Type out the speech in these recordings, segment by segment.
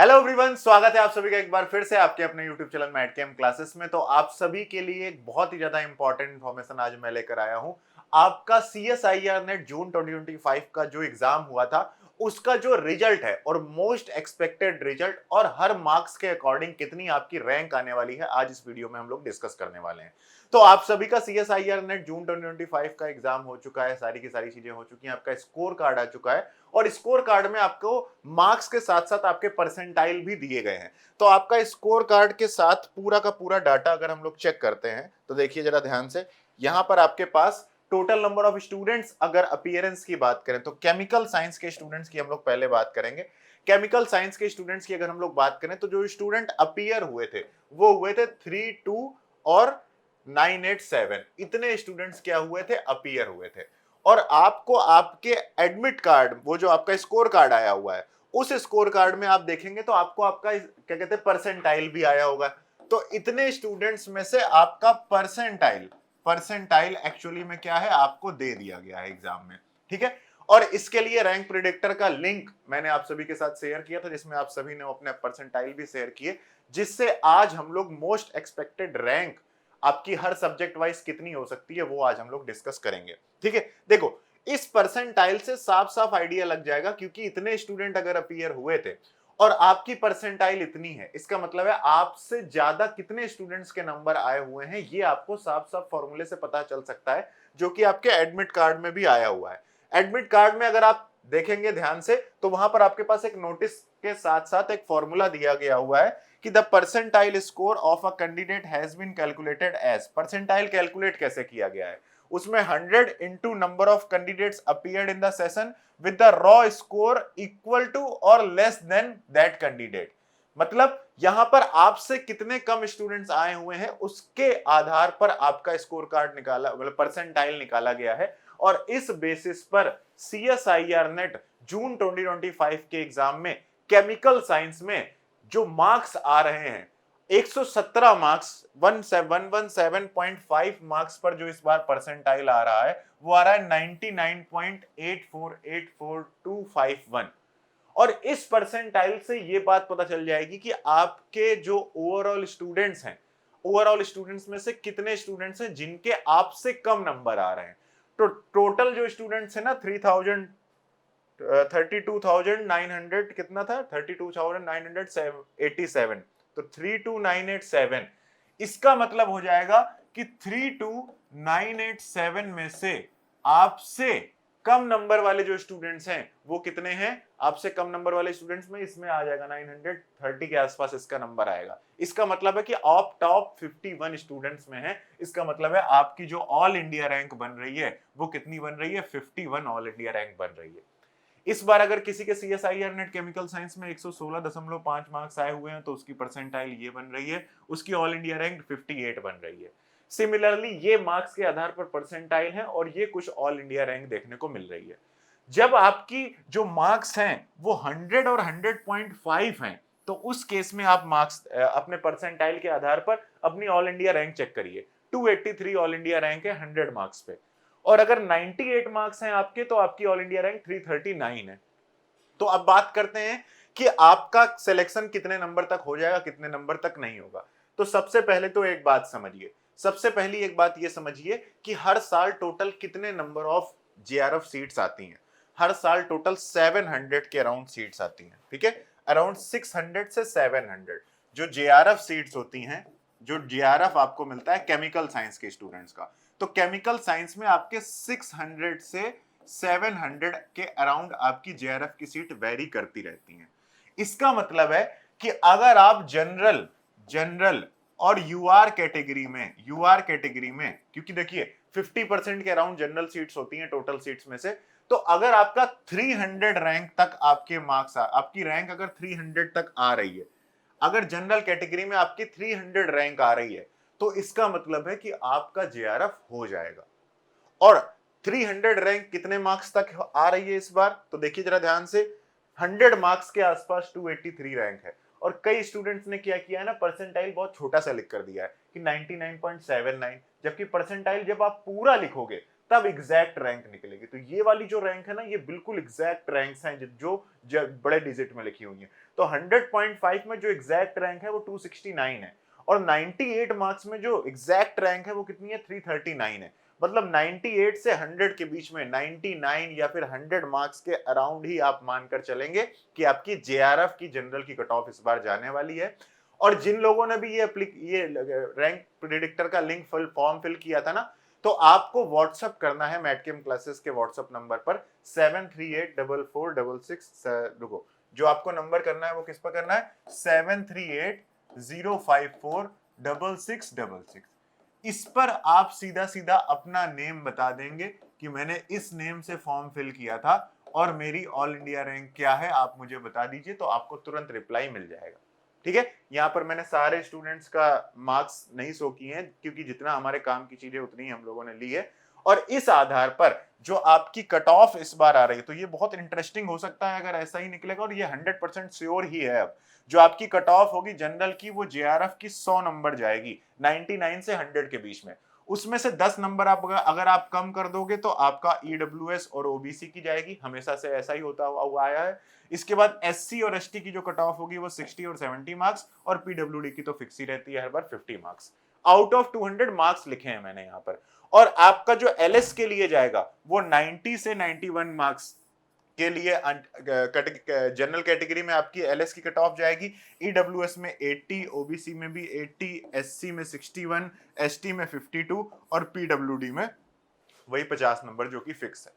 Hello everyone, स्वागत है आप सभी का एक बार फिर से आपके अपने YouTube चैनल मैट कैम क्लासेस में। तो आप सभी के लिए एक बहुत ही ज्यादा इंपॉर्टेंट इन्फॉर्मेशन आज मैं लेकर आया हूं। आपका CSIR नेट जून 2025 का जो एग्जाम हुआ था उसका जो रिजल्ट है और मोस्ट एक्सपेक्टेड रिजल्ट और हर मार्क्स के अकॉर्डिंग कितनी आपकी रैंक आने वाली है, आज इस वीडियो में हम लोग डिस्कस करने वाले हैं। तो आप सभी का CSIR नेट जून 2025 का एग्जाम हो चुका है, सारी की सारी चीजें हो चुकी हैं, आपका स्कोर कार्ड आ चुका है और स्कोर कार्ड में आपको मार्क्स के साथ साथ आपके परसेंटाइल भी दिए गए हैं। तो आपका स्कोर कार्ड के साथ पूरा का पूरा डाटा अगर हम लोग चेक करते हैं तो देखिए जरा ध्यान से, यहां पर आपके पास टोटल नंबर ऑफ स्टूडेंट्स, अगर अपीयरेंस की बात करें तो केमिकल साइंस के स्टूडेंट्स की हम लोग पहले बात करेंगे। केमिकल साइंस के स्टूडेंट्स की अगर हम लोग बात करें तो जो स्टूडेंट अपीयर हुए थे वो हुए थे 32 और 987, इतने स्टूडेंट्स क्या हुए थे, अपीयर हुए थे। और आपको आपके एडमिट कार्ड, वो जो आपका स्कोर कार्ड आया हुआ है, उस स्कोर कार्ड में आप देखेंगे तो आपको आपका क्या कहते हैं परसेंटाइल भी आया होगा। तो इतने स्टूडेंट्स में से आपका परसेंटाइल परसेंटाइल एक्चुअली में क्या है, आपको दे दिया गया है एग्जाम में, ठीक है। और इसके लिए रैंक प्रिडिक्टर का लिंक मैंने आप सभी के साथ शेयर किया था, जिसमें आप सभी ने अपने परसेंटाइल भी शेयर किए, जिससे आज हम लोग मोस्ट एक्सपेक्टेड रैंक आपकी हर सब्जेक्ट वाइज कितनी हो सकती है वो आज हम लोग डिस्कस करेंगे, ठीक है। देखो, इस परसेंटाइल से साफ साफ आइडिया लग जाएगा, क्योंकि इतने स्टूडेंट अगर अपीयर हुए थे और आपकी परसेंटाइल इतनी है, इसका मतलब है आपसे ज्यादा कितने स्टूडेंट्स के नंबर आए हुए हैं, ये आपको साफ साफ फॉर्मूले से पता चल सकता है, जो कि आपके एडमिट कार्ड में भी आया हुआ है। एडमिट कार्ड में अगर आप देखेंगे ध्यान से तो वहां पर आपके पास एक नोटिस के साथ साथ एक फॉर्मूला दिया गया हुआ है कि the percentile score of a candidate has been calculated as. Percentile calculate कैसे किया गया है, उसमें 100 into number of candidates appeared in the session with the raw score equal to और लेस देन दैट कैंडिडेट। मतलब यहां पर आपसे कितने कम स्टूडेंट्स आए हुए हैं उसके आधार पर आपका स्कोर कार्ड निकाला, मतलब परसेंटाइल निकाला गया है। और इस बेसिस पर CSIR नेट जून 2025 के एग्जाम में केमिकल साइंस में जो मार्क्स आ रहे हैं 117 मार्क्स, 117.5 मार्क्स पर जो इस बार परसेंटाइल आ रहा है वो आ रहा है 99.8484251। और इस परसेंटाइल से ये बात पता चल जाएगी कि आपके जो ओवरऑल स्टूडेंट्स हैं, ओवरऑल स्टूडेंट्स में से कितने स्टूडेंट्स हैं जिनके आपसे कम नंबर आ रहे हैं। तो टोटल जो स्टूडेंट्स है ना 32,900 कितना था, 32,987, तो 32987, इसका मतलब हो जाएगा कि 32987 में से आपसे कम नंबर वाले जो स्टूडेंट्स हैं वो कितने हैं, आपसे कम नंबर वाले स्टूडेंट्स में इसमें आ जाएगा 930 के आसपास इसका नंबर आएगा। इसका मतलब है कि आप टॉप 51 स्टूडेंट्स में हैं। इसका मतलब है आपकी जो ऑल इंडिया रैंक बन रही है वो कितनी बन रही है, 51 ऑल इंडिया रैंक बन रही है। इस बार अगर किसी के CSIR नेट केमिकल साइंस में 116.5 मार्क्स आए हुए हैं तो उसकी परसेंटाइल ये बन रही है, उसकी ऑल इंडिया रैंक 58 बन रही है। सिमिलरली ये मार्क्स के आधार पर परसेंटाइल है और ये कुछ ऑल इंडिया रैंक देखने को मिल रही है। जब आपकी जो मार्क्स हैं वो 100 और 100.5 हैं तो उस केस में आप मार्क्स अपने परसेंटाइल के आधार पर अपनी ऑल इंडिया रैंक चेक करिए। 283 ऑल इंडिया रैंक है 100 मार्क्स पे, और अगर 98 मार्क्स हैं आपके तो आपकी ऑल इंडिया रैंक 339 है। तो अब बात करते हैं कि आपका सिलेक्शन कितने नंबर तक हो जाएगा, कितने नंबर तक नहीं होगा। तो सबसे पहले तो एक बात समझिए, सबसे पहली एक बात ये समझिए कि हर साल टोटल कितने नंबर ऑफ JRF सीट्स आती हैं। हर साल टोटल 700 के अराउंड सीट्स आती हैं, ठीक है। अराउंड 600 से 700 जो JRF सीट्स होती हैं, जो JRF आपको मिलता है केमिकल साइंस के स्टूडेंट्स का, तो केमिकल साइंस में आपके 600 से 700 के अराउंड आपकी JRF की सीट वेरी करती रहती हैं। इसका मतलब है कि अगर आप जनरल जनरल और यूआर कैटेगरी में, क्योंकि देखिए 50% के अराउंड जनरल सीट्स होती हैं टोटल सीट्स में से, तो अगर आपका 300 रैंक तक आपके मार्क्स, आपकी रैंक अगर 300 तक आ रही है, अगर जनरल कैटेगरी में आपकी 300 रैंक आ रही है तो इसका मतलब है कि आपका JRF हो जाएगा। और 300 रैंक कितने मार्क्स तक आ रही है इस बार, तो देखिए जरा ध्यान से, 100 मार्क्स के आसपास 283 रैंक है। और कई स्टूडेंट्स ने क्या किया है ना, परसेंटाइल बहुत छोटा सा लिख कर दिया है कि 99.79, जबकि परसेंटाइल जब आप पूरा लिखोगे तब एग्जैक्ट रैंक निकलेगी। तो ये वाली जो रैंक है ना, ये बिल्कुल एग्जैक्ट रैंक्स हैं जो बड़े डिजिट में लिखी हुई हैं। तो 100.5 में जो एग्जैक्ट रैंक है वो 269 है, और 98 मार्क्स में जो एग्जैक्ट रैंक है वो कितनी है, 339 है। मतलब 98 से 100 के बीच में, 99 या फिर 100 मार्क्स के अराउंड ही आप मानकर चलेंगे कि आपकी जेआरएफ की जनरल की कट ऑफ इस बार जाने वाली है। और जिन लोगों ने भी ये रैंक प्रिडिक्टर का लिंक फॉर्म फिल किया था ना, तो आपको व्हाट्सएप करना है मैटकेम क्लासेस के व्हाट्सएप नंबर पर 738446, रुको, जो आपको नंबर करना है वो किस पर करना है, 7380546666। इस पर आप सीधा सीधा अपना नेम बता देंगे कि मैंने इस नेम से फॉर्म फिल किया था और मेरी ऑल इंडिया रैंक क्या है आप मुझे बता दीजिए, तो आपको तुरंत रिप्लाई मिल जाएगा। ठीक है, यहाँ पर मैंने सारे स्टूडेंट्स का मार्क्स नहीं शो किए हैं, क्योंकि जितना हमारे काम की चीजें उतनी हम लोगों ने ली है। और इस आधार पर जो आपकी कट ऑफ इस बार आ रही है, तो ये बहुत इंटरेस्टिंग हो सकता है अगर ऐसा ही निकलेगा, और ये 100% श्योर ही है। अब जो आपकी कट ऑफ होगी जनरल की, वो जेआरएफ की 100 नंबर जाएगी, 99 से 100 के बीच में। उसमें से 10 नंबर आप अगर आप कम कर दोगे तो आपका ईडब्ल्यूएस और ओबीसी की जाएगी, हमेशा से ऐसा ही होता हुआ आया है। इसके बाद एससी और एसटी की जो कट ऑफ होगी वो 60 और 70 मार्क्स, और पीडब्ल्यूडी की तो फिक्स ही रहती है हर बार 50 मार्क्स। आउट ऑफ 200 मार्क्स लिखे हैं मैंने यहाँ पर। और आपका जो एलएस के लिए जाएगा वो 90 से 91 मार्क्स के लिए जनरल कैटेगरी में आपकी एलएस की कट ऑफ जाएगी। ईडब्ल्यूएस में 80, ओबीसी में भी 80, एससी में 61, एसटी में 52 और पीडब्ल्यूडी में वही 50 नंबर जो कि फिक्स है।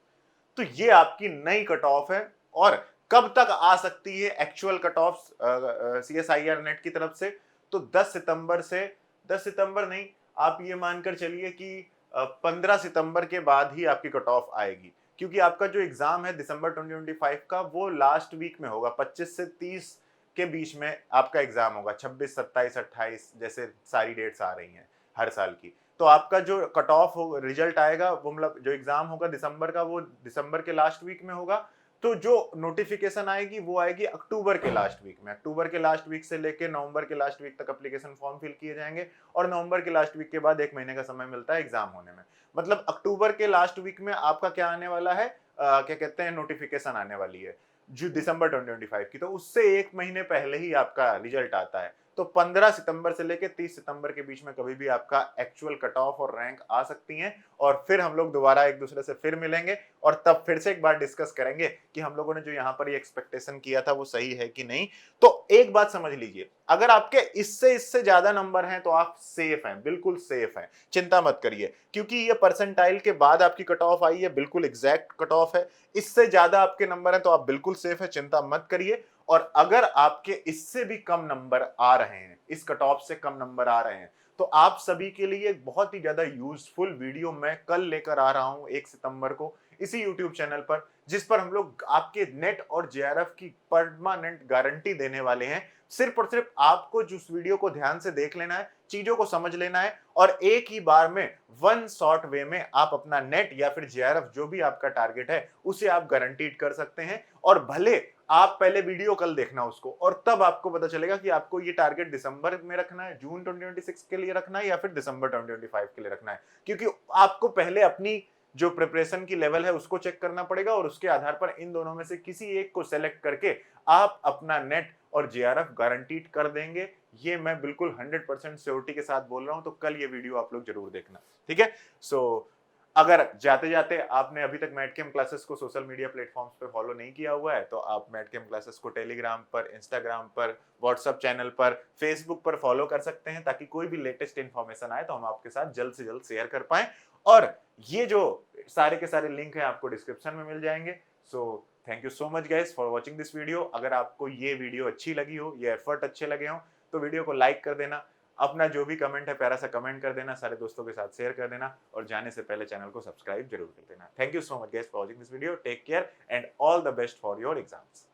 तो ये आपकी नई कट ऑफ है। और कब तक आ सकती है actual cut off CSIR net की तरफ से, तो 10 सितंबर से, 10 सितंबर नहीं, आप ये मानकर चलिए कि 15 सितंबर के बाद ही आपकी कट ऑफ आएगी, क्योंकि आपका जो एग्जाम है दिसंबर 2025 का वो लास्ट वीक में होगा, 25 से 30 के बीच में आपका एग्जाम होगा, 26, 27, 28 जैसे सारी डेट्स आ रही हैं हर साल की। तो आपका जो कट ऑफ हो रिजल्ट आएगा, वो मतलब जो एग्जाम होगा दिसंबर का, वो दिसंबर के लास्ट वीक में होगा। तो जो नोटिफिकेशन आएगी वो आएगी अक्टूबर के लास्ट वीक में। अक्टूबर के लास्ट वीक से लेके नवंबर के लास्ट वीक तक एप्लीकेशन फॉर्म फिल किए जाएंगे, और नवंबर के लास्ट वीक के बाद 1 महीने का समय मिलता है एग्जाम होने में। मतलब अक्टूबर के लास्ट वीक में आपका क्या आने वाला है, क्या कहते हैं, नोटिफिकेशन आने वाली है जो दिसंबर 2025 की, तो उससे 1 महीने पहले ही आपका रिजल्ट आता है। तो 15 सितंबर से लेकर 30 सितंबर के बीच में कभी भी आपका एक्चुअल कट ऑफ और रैंक आ सकती हैं, और फिर हम लोग दोबारा एक दूसरे से फिर मिलेंगे और तब फिर से एक बार डिस्कस करेंगे कि हम लोगों ने जो यहाँ पर ये एक्सपेक्टेशन किया था वो सही है कि नहीं। तो एक बात समझ लीजिए, अगर आपके इससे ज्यादा नंबर हैं तो आप सेफ हैं, बिल्कुल सेफ हैं, चिंता मत करिए, क्योंकि ये परसेंटाइल के बाद आपकी कट ऑफ आई है, बिल्कुल एग्जैक्ट कट ऑफ है। इससे ज्यादा आपके नंबर हैं तो आप बिल्कुल सेफ है, चिंता मत करिए। और अगर आपके इससे भी कम नंबर आ रहे हैं, इस कट ऑफ से कम नंबर आ रहे हैं, तो आप सभी के लिए एक बहुत ही ज्यादा यूजफुल वीडियो मैं कल लेकर आ रहा हूं 1 सितंबर को इसी यूट्यूब चैनल पर, जिस पर हम लोग आपके नेट और जेआरएफ की परमानेंट गारंटी देने वाले हैं। सिर्फ और सिर्फ आपको जो उस वीडियो को ध्यान से देख लेना है, चीजों को समझ लेना है, और एक ही बार में वन शॉट वे में आप अपना नेट या फिर जेआरएफ जो भी आपका टारगेट है उसे आप गारंटीड कर सकते हैं। और भले आप पहले वीडियो कल देखना उसको, और तब आपको पता चलेगा कि आपको ये टारगेट दिसंबर में रखना है, जून 2026 के लिए रखना है, या फिर दिसंबर 2025 के लिए रखना है। क्योंकि आपको पहले अपनी जो प्रिपरेशन की लेवल है उसको चेक करना पड़ेगा, और उसके आधार पर इन दोनों में से किसी एक को सेलेक्ट करके आप अपना नेट और जेआरएफ गारंटीड कर देंगे। ये मैं बिल्कुल 100% श्योरिटी के साथ बोल रहा हूं। तो कल ये वीडियो आप लोग जरूर देखना, ठीक है। सो अगर जाते जाते आपने अभी तक मैटकेम क्लासेस को सोशल मीडिया प्लेटफॉर्म्स पे फॉलो नहीं किया हुआ है, तो आप मैटकेम क्लासेस को टेलीग्राम पर, इंस्टाग्राम पर, व्हाट्सएप चैनल पर, फेसबुक पर फॉलो कर सकते हैं, ताकि कोई भी लेटेस्ट इंफॉर्मेशन आए तो हम आपके साथ जल्द से जल्द शेयर कर पाएं। और ये जो सारे के सारे लिंक हैं आपको डिस्क्रिप्शन में मिल जाएंगे। So thank you so much guys for watching this video. अगर आपको ये वीडियो अच्छी लगी हो, ये एफर्ट अच्छे लगे हो, तो वीडियो को लाइक कर देना, अपना जो भी कमेंट है प्यारा सा कमेंट कर देना, सारे दोस्तों के साथ शेयर कर देना, और जाने से पहले चैनल को सब्सक्राइब जरूर कर देना। Thank you so much guys for watching this video. Take care and all the best for your exams.